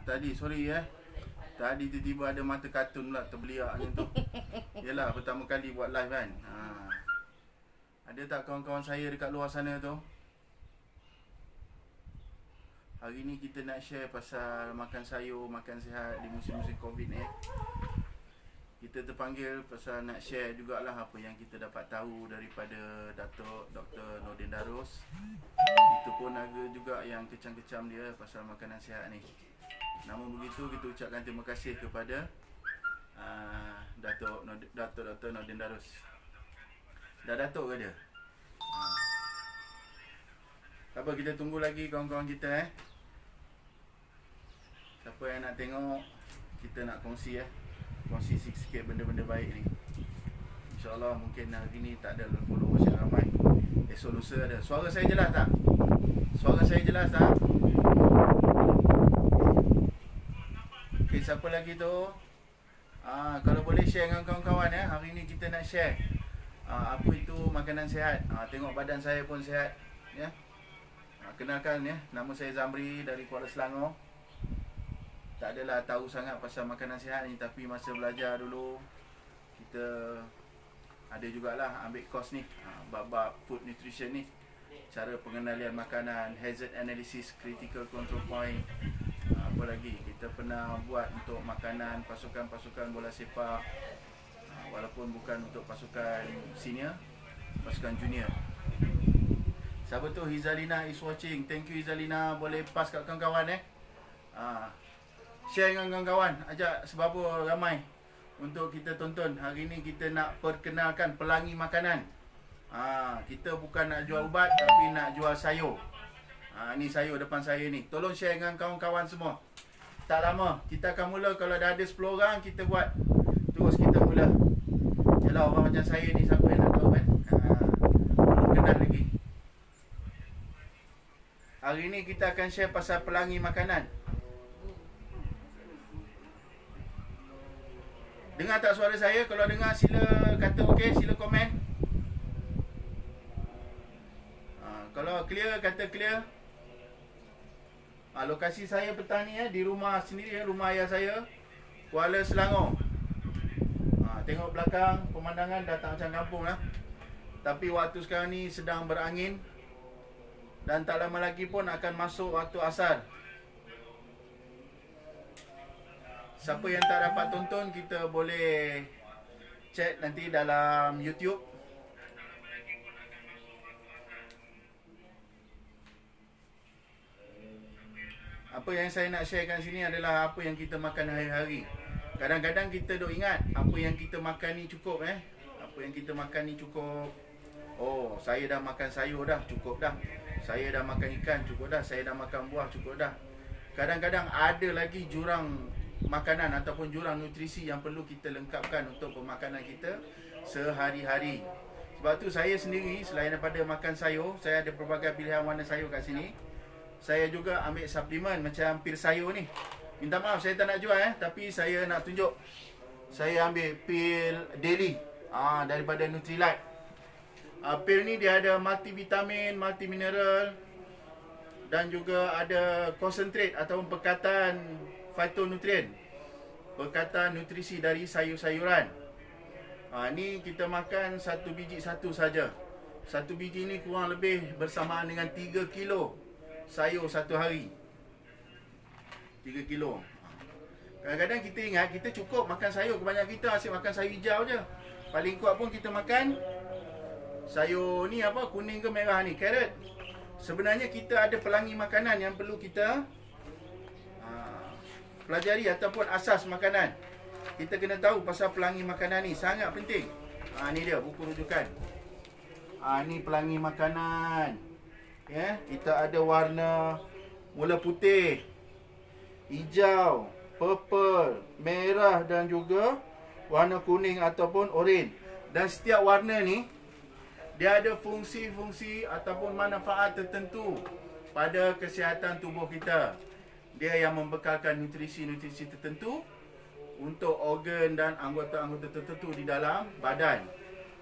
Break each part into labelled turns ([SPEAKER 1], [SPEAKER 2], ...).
[SPEAKER 1] Tadi sorry Tadi tiba-tiba ada mata kartun pula terbeliak macam tu. Yelah, pertama kali buat live kan. Ada tak kawan-kawan saya dekat luar sana tu? Hari ni kita nak share pasal makan sayur, makan sihat di musim-musim Covid ni. Kita terpanggil pasal nak share jugalah apa yang kita dapat tahu daripada Datuk Dr. Nordin Darus. Itu pun ada juga yang kecam-kecam dia pasal makanan sihat ni. Namun begitu, kita ucapkan terima kasih kepada Dr. Nordin Darus. Dah Datuk ke dia? Apa, kita tunggu lagi kawan-kawan kita Siapa yang nak tengok, kita nak kongsi kongsi sikit benda-benda baik ni. InsyaAllah mungkin hari ni tak ada followers yang ramai. Esok lusa ada. Suara saya jelas tak? Suara saya jelas tak? Okay, siapa lagi tu? Kalau boleh share dengan kawan-kawan Hari ni kita nak share apa itu makanan sihat. Tengok badan saya pun sihat Kenalkan nama saya Zamri dari Kuala Selangor. Tak adalah tahu sangat pasal makanan sihat ni, tapi masa belajar dulu kita ada jugalah ambil course ni, bab-bab food nutrition ni, cara pengendalian makanan, hazard analysis, critical control point, apa lagi kita pernah buat untuk makanan pasukan-pasukan bola sepak, walaupun bukan untuk pasukan senior, pasukan junior. Siapa tu? Hizalina is watching. Thank you Hizalina. Boleh pass kat kawan-kawan share dengan kawan-kawan, ajak sebabur ramai untuk kita tonton. Hari ni kita nak perkenalkan pelangi makanan. Kita bukan nak jual ubat, tapi nak jual sayur. Ni sayur depan saya ni. Tolong share dengan kawan-kawan semua. Tak lama kita akan mula. Kalau dah ada 10 orang, kita buat terus kita mula. Yalah, orang macam saya ni siapa yang nak tahu kan? Belum kenal lagi. Hari ni kita akan share pasal pelangi makanan. Dengar tak suara saya? Kalau dengar sila kata okey, sila komen. Kalau clear, kata clear. Lokasi saya petang ni di rumah sendiri, rumah ayah saya, Kuala Selangor. Tengok belakang, pemandangan dah tak macam kampung lah. Tapi waktu sekarang ni sedang berangin, dan tak lama lagi pun akan masuk waktu asar. Siapa yang tak dapat tonton, kita boleh check nanti dalam YouTube. Apa yang saya nak share kat sini adalah apa yang kita makan hari-hari. Kadang-kadang kita duk ingat apa yang kita makan ni cukup Apa yang kita makan ni cukup. Oh, saya dah makan sayur dah, cukup dah. Saya dah makan ikan, cukup dah. Saya dah makan buah, cukup dah. Kadang-kadang ada lagi jurang makanan ataupun jurang nutrisi yang perlu kita lengkapkan untuk pemakanan kita sehari-hari. Sebab tu saya sendiri, selain daripada makan sayur, saya ada pelbagai pilihan warna sayur kat sini. Saya juga ambil suplemen macam pil sayur ni. Minta maaf saya tak nak jual tapi saya nak tunjuk. Saya ambil pil daily daripada Nutrilite. Pil ni dia ada multivitamin, multimineral, dan juga ada concentrate ataupun pekatan phytonutrien, pekatan nutrisi dari sayur-sayuran. Ni kita makan satu biji satu saja. Satu biji ni kurang lebih bersamaan dengan 3 kilo sayur satu hari. 3 kilo. Kadang-kadang kita ingat kita cukup makan sayur. Kebanyakan kita asyik makan sayur hijau je. Paling kuat pun kita makan sayur ni kuning ke merah ni, carrot. Sebenarnya kita ada pelangi makanan yang perlu kita pelajari ataupun asas makanan. Kita kena tahu pasal pelangi makanan ni, sangat penting. Ni dia buku rujukan. Ni pelangi makanan. Kita ada warna mula putih, hijau, purple, merah dan juga warna kuning ataupun oranye. Dan setiap warna ni dia ada fungsi-fungsi ataupun manfaat tertentu pada kesihatan tubuh kita. Dia yang membekalkan nutrisi-nutrisi tertentu untuk organ dan anggota-anggota tertentu di dalam badan.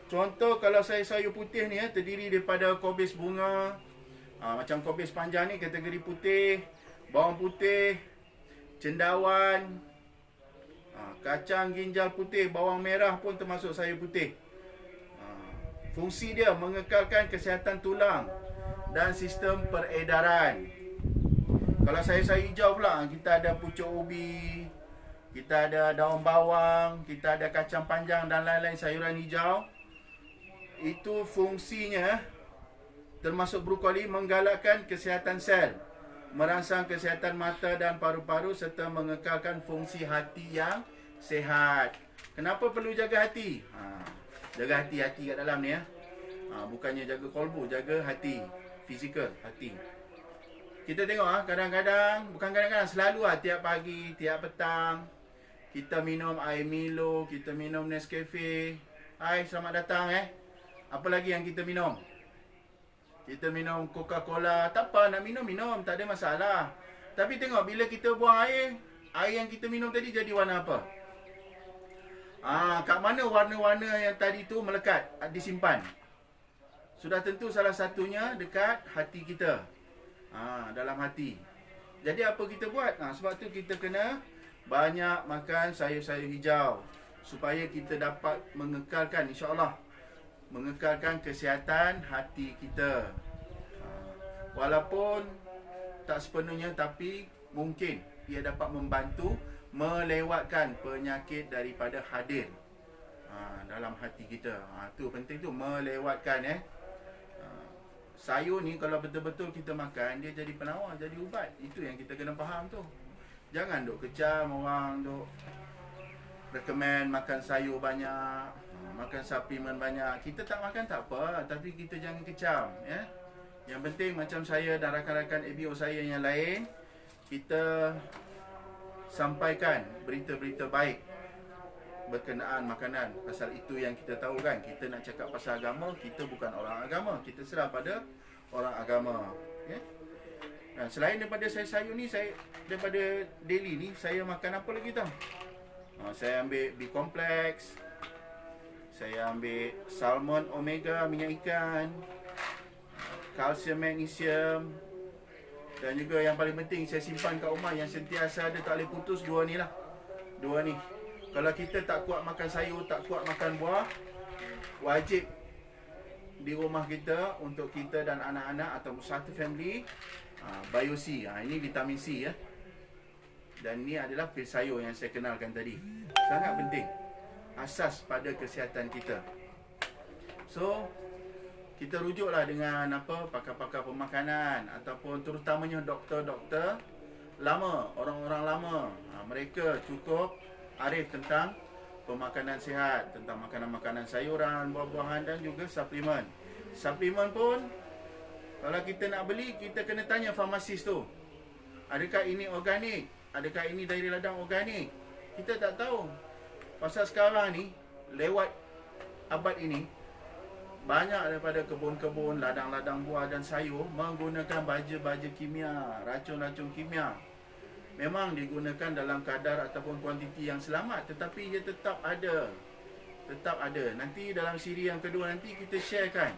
[SPEAKER 1] Contoh, kalau sayur putih ni terdiri daripada kobis bunga, macam kobis panjang ni kategori putih, bawang putih, cendawan, kacang ginjal putih, bawang merah pun termasuk sayur putih. Fungsi dia mengekalkan kesihatan tulang dan sistem peredaran. Kalau sayur-sayur hijau pula, kita ada pucuk ubi, kita ada daun bawang, kita ada kacang panjang dan lain-lain sayuran hijau. Itu fungsinya, termasuk brokoli, menggalakkan kesihatan sel, merangsang kesihatan mata dan paru-paru serta mengekalkan fungsi hati yang sihat. Kenapa perlu jaga hati? Jaga hati-hati kat dalam ni ya. Bukannya jaga kolbu, jaga hati, fizikal, hati. Kita tengok kadang-kadang, bukan kadang-kadang, selalu tiap pagi, tiap petang, kita minum air Milo, kita minum Nescafe. Hai, selamat datang Apa lagi yang kita minum? Kita minum Coca-Cola. Tak apa, nak minum, tak ada masalah. Tapi tengok, bila kita buang air yang kita minum tadi jadi warna apa? Kat mana warna-warna yang tadi tu melekat, disimpan? Sudah tentu salah satunya dekat hati kita. Dalam hati. Jadi apa kita buat? Sebab tu kita kena banyak makan sayur-sayur hijau supaya kita dapat mengekalkan, insya-Allah, mengekalkan kesihatan hati kita. Walaupun tak sepenuhnya, tapi mungkin ia dapat membantu melewatkan penyakit daripada hadir dalam hati kita. Tu penting tu, melewatkan sayur ni kalau betul-betul kita makan, dia jadi penawar, jadi ubat. Itu yang kita kena faham tu. Jangan duk kecam orang, duk recommend makan sayur banyak, makan suplemen banyak. Kita tak makan tak apa, tapi kita jangan kecam Yang penting macam saya dan rakan-rakan ABO saya yang lain, kita sampaikan berita-berita baik berkenaan makanan. Pasal itu yang kita tahu kan. Kita nak cakap pasal agama, kita bukan orang agama, kita serah pada orang agama. Dan selain daripada sayur ni, daripada daily ni, saya makan apa lagi tau? Saya ambil B-complex, saya ambil salmon omega, minyak ikan, kalsium, magnesium, dan juga yang paling penting saya simpan kat rumah yang sentiasa ada, tak boleh putus, dua ni. Kalau kita tak kuat makan sayur, tak kuat makan buah, wajib di rumah kita, untuk kita dan anak-anak atau satu family, Bio C. Ini vitamin C Dan ini adalah pil sayur yang saya kenalkan tadi. Sangat penting, asas pada kesihatan kita. So, kita rujuklah dengan pakar-pakar pemakanan, ataupun terutamanya doktor-doktor lama, orang-orang lama. Mereka cukup arif tentang pemakanan sihat, tentang makanan-makanan sayuran, buah-buahan dan juga suplemen. Suplemen pun kalau kita nak beli, kita kena tanya farmasis tu, adakah ini organik, adakah ini dari ladang organik. Kita tak tahu. Pasal sekarang ni, lewat abad ini, banyak daripada kebun-kebun, ladang-ladang buah dan sayur menggunakan baja-baja kimia, racun-racun kimia. Memang digunakan dalam kadar ataupun kuantiti yang selamat, tetapi ia tetap ada. Nanti dalam siri yang kedua nanti kita sharekan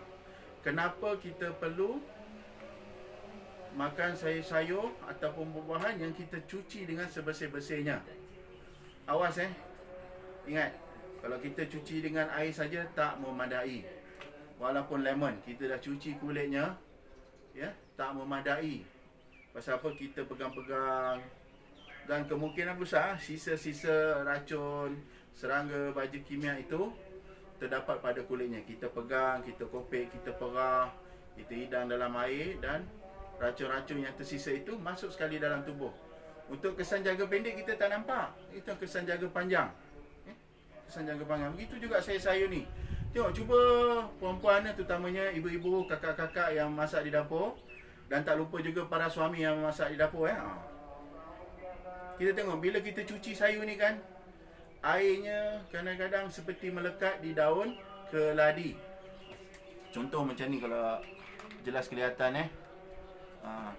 [SPEAKER 1] kenapa kita perlu makan sayur-sayur ataupun buah-buahan yang kita cuci dengan sebersih-bersihnya. Awas ingat, kalau kita cuci dengan air saja tak memadai. Walaupun lemon, kita dah cuci kulitnya, tak memadai. Pasal apa? Kita pegang-pegang, dan kemungkinan besar sisa-sisa racun, serangga, baja kimia itu terdapat pada kulitnya. Kita pegang, kita kopek, kita perah, kita hidang dalam air, dan racun-racun yang tersisa itu masuk sekali dalam tubuh. Untuk kesan jaga pendek kita tak nampak, itu kesan jaga panjang. Kesan jaga panjang. Begitu juga sayur-sayur ni. Tengok, cuba perempuan, terutamanya ibu-ibu, kakak-kakak yang masak di dapur, dan tak lupa juga para suami yang masak di dapur. Kita tengok, bila kita cuci sayur ni kan, airnya kadang-kadang seperti melekat di daun keladi. Contoh macam ni kalau jelas kelihatan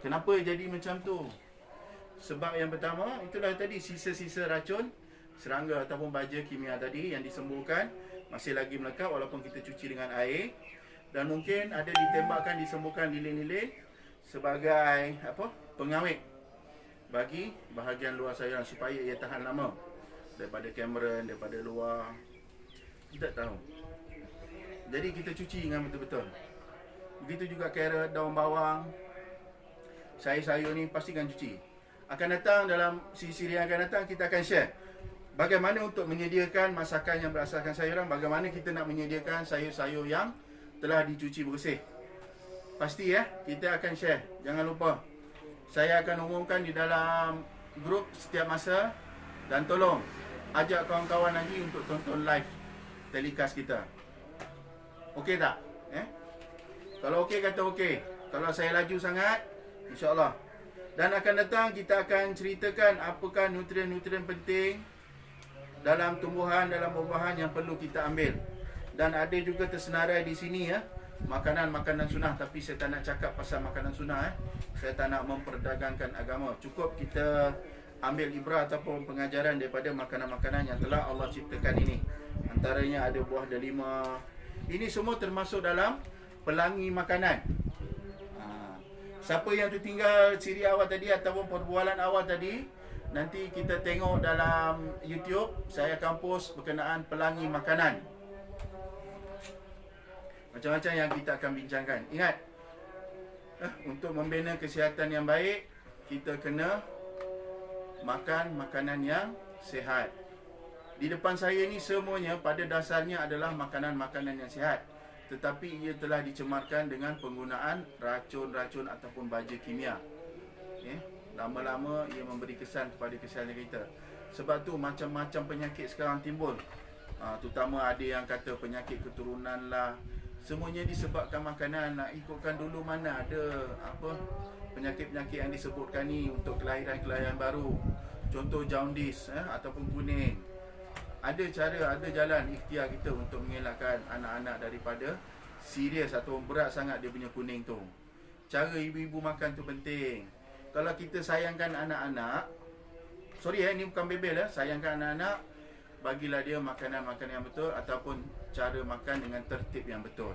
[SPEAKER 1] Kenapa jadi macam tu? Sebab yang pertama, itulah tadi, sisa-sisa racun, serangga ataupun baja kimia tadi yang disemburkan masih lagi melekat walaupun kita cuci dengan air. Dan mungkin ada ditembakkan, disemburkan lilin-lilin sebagai pengawet. bagi bahagian luar sayuran supaya ia tahan lama daripada kamera, daripada luar. Kita tahu. Jadi kita cuci dengan betul-betul. Begitu juga carrot, daun bawang, sayur-sayur ni pastikan cuci. Akan datang dalam siri yang akan datang, kita akan share bagaimana untuk menyediakan masakan yang berasaskan sayuran, bagaimana kita nak menyediakan sayur-sayur yang telah dicuci bersih. Pasti ya, kita akan share. Jangan lupa. Saya akan umumkan di dalam grup setiap masa, dan tolong ajak kawan-kawan lagi untuk tonton live telecast kita. Okey tak? Kalau okey kata okey. Kalau saya laju sangat, insya-Allah. Dan akan datang kita akan ceritakan apakah nutrien-nutrien penting dalam tumbuhan, dalam buah-buahan yang perlu kita ambil. Dan ada juga tersenarai di sini ya, makanan-makanan sunnah. Tapi saya tak nak cakap pasal makanan sunnah. Saya tak nak memperdagangkan agama. Cukup kita ambil ibrah ataupun pengajaran daripada makanan-makanan yang telah Allah ciptakan ini. Antaranya ada buah delima. Ini semua termasuk dalam pelangi makanan. Siapa yang tertinggal siri awal tadi ataupun perbualan awal tadi, nanti kita tengok dalam YouTube. Saya akan post berkenaan pelangi makanan. Macam-macam yang kita akan bincangkan. Ingat, untuk membina kesihatan yang baik, kita kena makan makanan yang sihat. Di depan saya ni semuanya pada dasarnya adalah makanan-makanan yang sihat. Tetapi ia telah dicemarkan dengan penggunaan racun-racun ataupun baja kimia. Lama-lama ia memberi kesan kepada kesihatan kita. Sebab tu macam-macam penyakit sekarang timbul. Terutama ada yang kata penyakit keturunan lah. Semuanya disebabkan makanan. Nak ikutkan dulu mana ada penyakit-penyakit yang disebutkan ni untuk kelahiran-kelahiran baru. Contoh jaundice ataupun kuning. Ada cara, ada jalan ikhtiar kita untuk mengelakkan anak-anak daripada serius atau berat sangat dia punya kuning tu. Cara ibu-ibu makan tu penting. Kalau kita sayangkan anak-anak, sorry ni bukan bebel sayangkan anak-anak, bagilah dia makanan-makanan yang betul ataupun cara makan dengan tertib yang betul.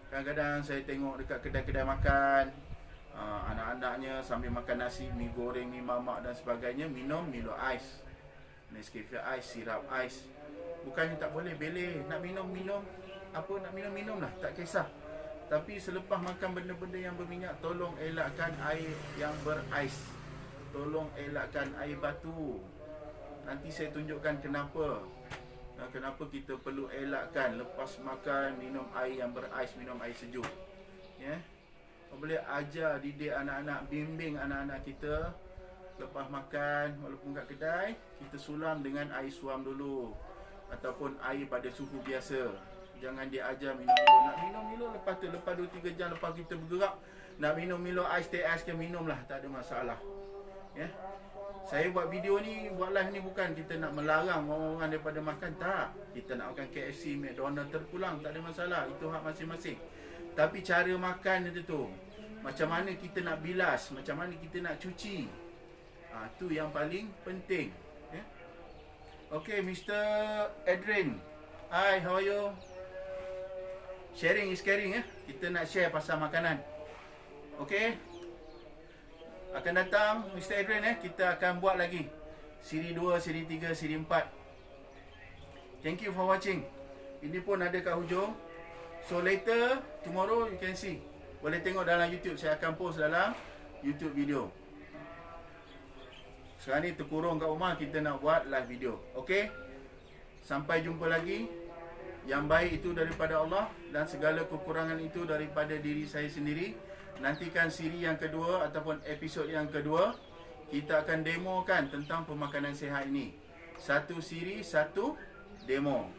[SPEAKER 1] Kadang-kadang saya tengok dekat kedai-kedai makan, anak-anaknya sambil makan nasi, mi goreng, mi mamak dan sebagainya, minum Milo Ice, Nescafe Ice, sirap ais. Bukannya tak boleh, boleh. Nak minum lah, tak kisah. Tapi selepas makan benda-benda yang berminyak, tolong elakkan air yang berais. Tolong elakkan air batu. Nanti saya tunjukkan kenapa. Kenapa kita perlu elakkan lepas makan minum air yang berais, minum air sejuk. Boleh ajar, didik anak-anak, bimbing anak-anak kita. Lepas makan, walaupun kat kedai, kita sulam dengan air suam dulu. Ataupun air pada suhu biasa. Jangan dia ajar minum Milo. Nak minum Milo lepas 2-3 jam lepas kita bergerak, nak minum Milo Ice Teh Ais ke, minumlah, tak ada masalah. Saya buat video ni, buat live ni bukan kita nak melarang orang-orang daripada makan. Tak. Kita nak makan KFC, McDonald terpulang, tak ada masalah. Itu hak masing-masing. Tapi cara makan itu tu, macam mana kita nak bilas, macam mana kita nak cuci, tu yang paling penting. Okay, Mr. Adrian. Hi, how are you? Sharing is caring Kita nak share pasal makanan. Okay? Akan datang Mr. Adrian kita akan buat lagi siri 2, siri 3, siri 4. Thank you for watching. Ini pun ada kat hujung. So later, tomorrow you can see. Boleh tengok dalam YouTube. Saya akan post dalam YouTube video. Sekarang ni terkurung kat rumah, kita nak buat live video. Okay? Sampai jumpa lagi. Yang baik itu daripada Allah, dan segala kekurangan itu daripada diri saya sendiri. Nantikan siri yang kedua ataupun episod yang kedua. Kita akan demokan tentang pemakanan sihat ini. Satu siri, satu demo.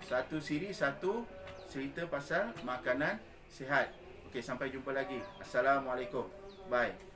[SPEAKER 1] Satu siri, satu cerita pasal makanan sihat. Okay, sampai jumpa lagi. Assalamualaikum. Bye.